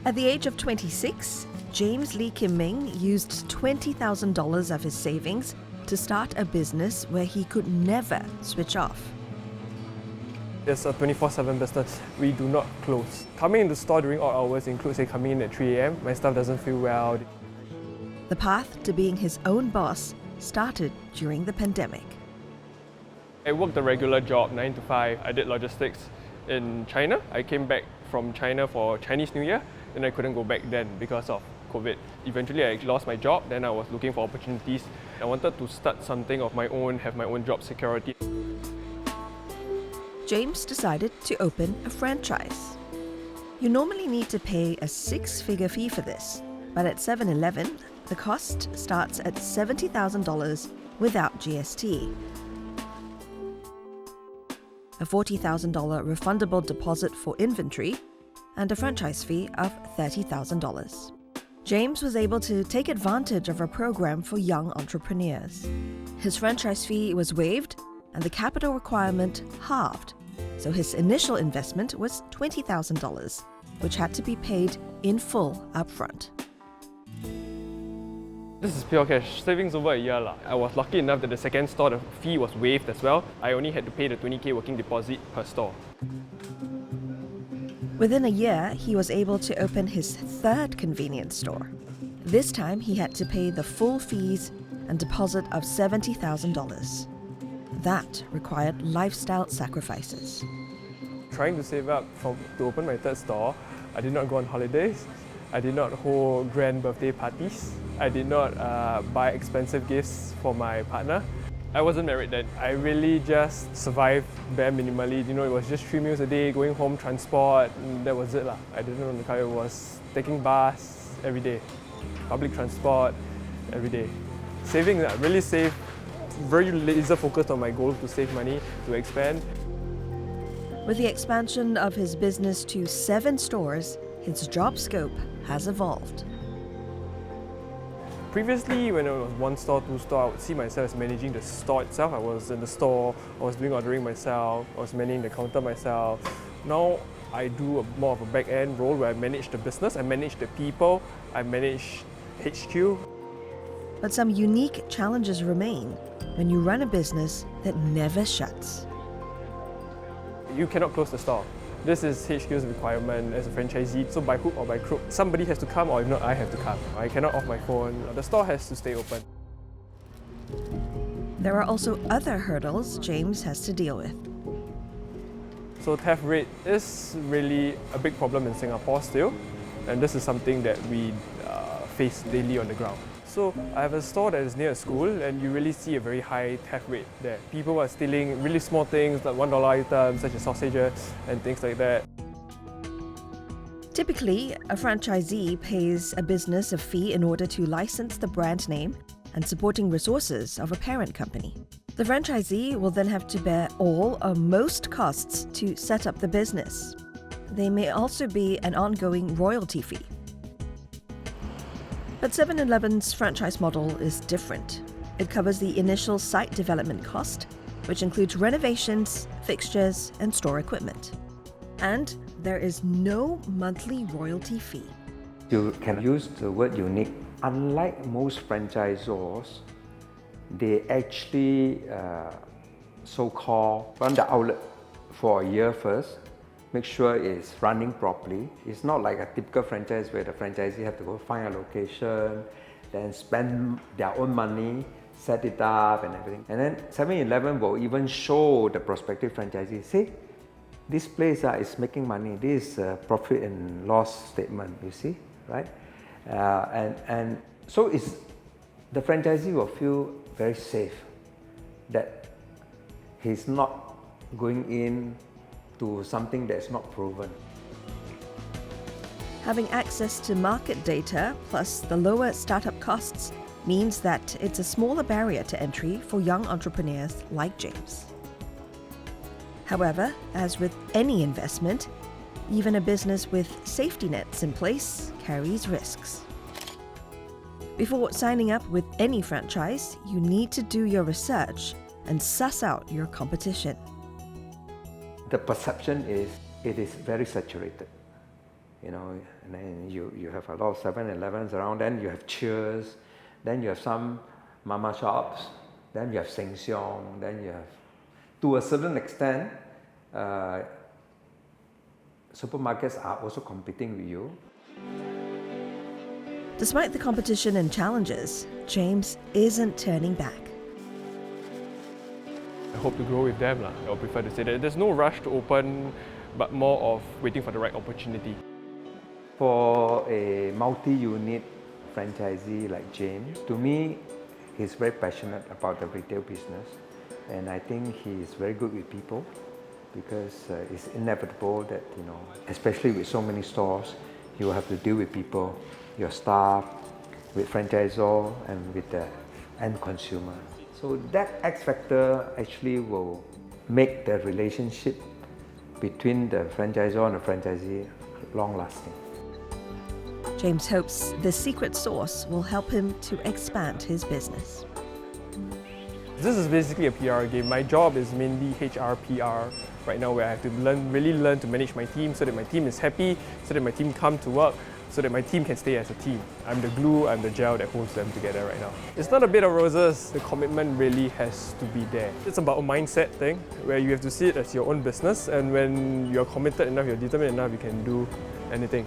At the age of 26, James Lee Kim Ming used $20,000 of his savings to start a business where he could never switch off. It's a 24/7 business. We do not close. Coming in the store during odd hours includes, say, coming in at 3 a.m. My staff doesn't feel well. The path to being his own boss started during the pandemic. I worked a regular job, 9 to 5. I did logistics in China. I came back from China for Chinese New Year, and I couldn't go back then because of COVID. Eventually, I lost my job. Then I was looking for opportunities. I wanted to start something of my own, have my own job security. James decided to open a franchise. You normally need to pay a 6-figure fee for this, but at 7-Eleven, the cost starts at $70,000 without GST. A $40,000 refundable deposit for inventory, and a franchise fee of $30,000. James was able to take advantage of a program for young entrepreneurs. His franchise fee was waived and the capital requirement halved, so his initial investment was $20,000, which had to be paid in full upfront. This is pure cash, savings over a year. I was lucky enough that the second store, the fee was waived as well. I only had to pay the $20K working deposit per store. Within a year, he was able to open his third convenience store. This time, he had to pay the full fees and deposit of $70,000. That required lifestyle sacrifices. Trying to save up to open my third store, I did not go on holidays. I did not hold grand birthday parties. I did not buy expensive gifts for my partner. I wasn't married then. I really just survived bare minimally. You know, it was just 3 meals a day, going home, transport, and that was it. I didn't own the car. It was taking bus every day, public transport every day. Saving, I really saved, very laser focused on my goal to save money, to expand. With the expansion of his business to 7 stores, his job scope has evolved. Previously, when it was 1 store, 2 store, I would see myself as managing the store itself. I was in the store, I was doing ordering myself, I was managing the counter myself. Now, I do more of a back-end role where I manage the business, I manage the people, I manage HQ. But some unique challenges remain when you run a business that never shuts. You cannot close the store. This is HQ's requirement as a franchisee, so by hook or by crook, somebody has to come, or if not, I have to come. I cannot off my phone. The store has to stay open. There are also other hurdles James has to deal with. So theft rate is really a big problem in Singapore still, and this is something that we face daily on the ground. So I have a store that is near a school, and you really see a very high theft rate there. People are stealing really small things like $1 items such as sausages and things like that. Typically, a franchisee pays a business a fee in order to license the brand name and supporting resources of a parent company. The franchisee will then have to bear all or most costs to set up the business. There may also be an ongoing royalty fee. But 7-Eleven's franchise model is different. It covers the initial site development cost, which includes renovations, fixtures, and store equipment. And there is no monthly royalty fee. You can use the word unique. Unlike most franchisors, they actually so-called run the outlet for a year first, make sure it's running properly. It's not like a typical franchise where the franchisee have to go find a location, then spend their own money, set it up and everything. And then 7-Eleven will even show the prospective franchisee, see, this place is making money. This is a profit and loss statement, you see, right? And so the franchisee will feel very safe that he's not going in to something that's not proven. Having access to market data plus the lower startup costs means that it's a smaller barrier to entry for young entrepreneurs like James. However, as with any investment, even a business with safety nets in place carries risks. Before signing up with any franchise, you need to do your research and suss out your competition. The perception is it is very saturated. you know, and then you have a lot of 7-Elevens around, then you have Cheers, then you have some mama shops, then you have Sheng Siong, then you have, to a certain extent, supermarkets are also competing with you. Despite the competition and challenges, James isn't turning back. I hope to grow with them. I would prefer to say that there's no rush to open, but more of waiting for the right opportunity. For a multi-unit franchisee like James, to me, he's very passionate about the retail business, and I think he's very good with people, because it's inevitable that, you know, especially with so many stores, you will have to deal with people, your staff, with franchisor, and with the end consumer. So that X factor actually will make the relationship between the franchisor and the franchisee long-lasting. James hopes the secret sauce will help him to expand his business. This is basically a PR game. My job is mainly HR, PR right now, where I have to really learn to manage my team so that my team is happy, so that my team come to work, so that my team can stay as a team. I'm the glue, I'm the gel that holds them together right now. It's not a bed of roses. The commitment really has to be there. It's about a mindset thing where you have to see it as your own business, and when you're committed enough, you're determined enough, you can do anything.